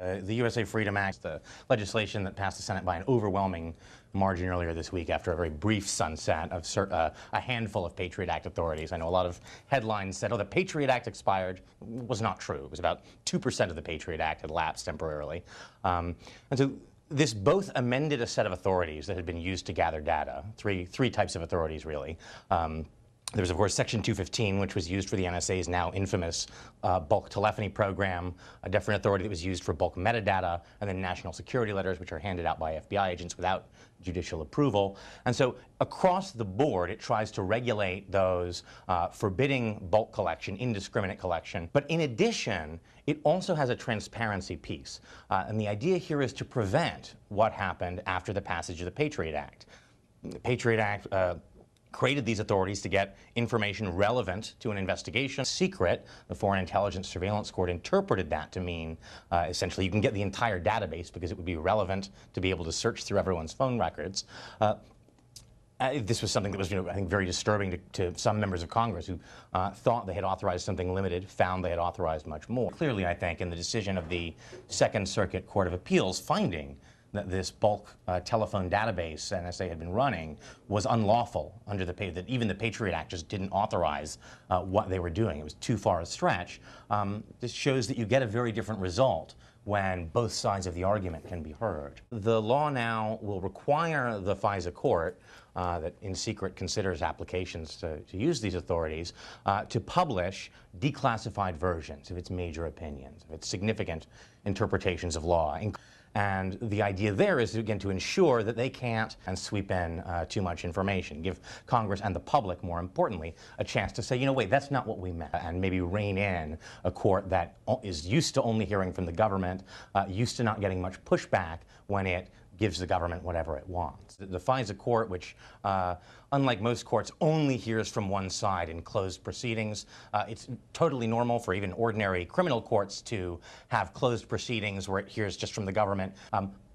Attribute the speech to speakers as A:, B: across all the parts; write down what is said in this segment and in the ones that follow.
A: The USA Freedom Act, the legislation that passed the Senate by an overwhelming margin earlier this week after a very brief sunset of a handful of Patriot Act authorities. I know a lot of headlines said, oh, the Patriot Act expired. It was not true. It was about 2% of the Patriot Act had lapsed temporarily. And so this both amended a set of authorities that had been used to gather data, three types of authorities, really. There was, of course, Section 215, which was used for the NSA's now infamous bulk telephony program, a different authority that was used for bulk metadata, and then national security letters, which are handed out by FBI agents without judicial approval. And so across the board, it tries to regulate those forbidding bulk collection, indiscriminate collection. But in addition, it also has a transparency piece. And the idea here is to prevent what happened after the passage of the Patriot Act. The Patriot Act created these authorities to get information relevant to an investigation. Secret, the Foreign Intelligence Surveillance Court interpreted that to mean essentially you can get the entire database because it would be relevant to be able to search through everyone's phone records. This was something that was, I think, very disturbing to some members of Congress who thought they had authorized something limited, found they had authorized much more. Clearly, I think, in the decision of the Second Circuit Court of Appeals finding that this bulk telephone database NSA had been running was unlawful under that even the Patriot Act just didn't authorize what they were doing. It was too far a stretch. This shows that you get a very different result when both sides of the argument can be heard. The law now will require the FISA court that in secret considers applications to use these authorities to publish declassified versions of its major opinions, of its significant interpretations of law. And the idea there is, again, to ensure that they can't sweep in too much information, give Congress and the public, more importantly, a chance to say, wait, that's not what we meant, and maybe rein in a court that is used to only hearing from the government, used to not getting much pushback when it gives the government whatever it wants. The FISA court, which, unlike most courts, only hears from one side in closed proceedings. It's totally normal for even ordinary criminal courts to have closed proceedings where it hears just from the government.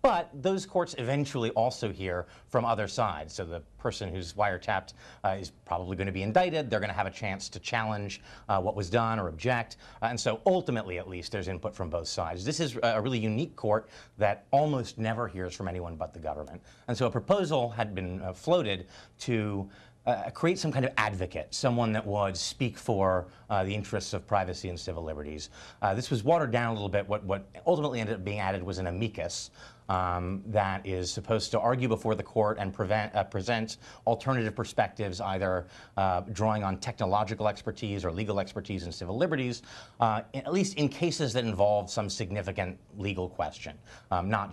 A: But those courts eventually also hear from other sides. So the person who's wiretapped is probably going to be indicted. They're going to have a chance to challenge what was done or object. And so ultimately, at least, there's input from both sides. This is a really unique court that almost never hears from anyone but the government. And so a proposal had been floated to create some kind of advocate, someone that would speak for the interests of privacy and civil liberties. This was watered down a little bit. What ultimately ended up being added was an amicus that is supposed to argue before the court and present alternative perspectives, either drawing on technological expertise or legal expertise in civil liberties, at least in cases that involve some significant legal question, not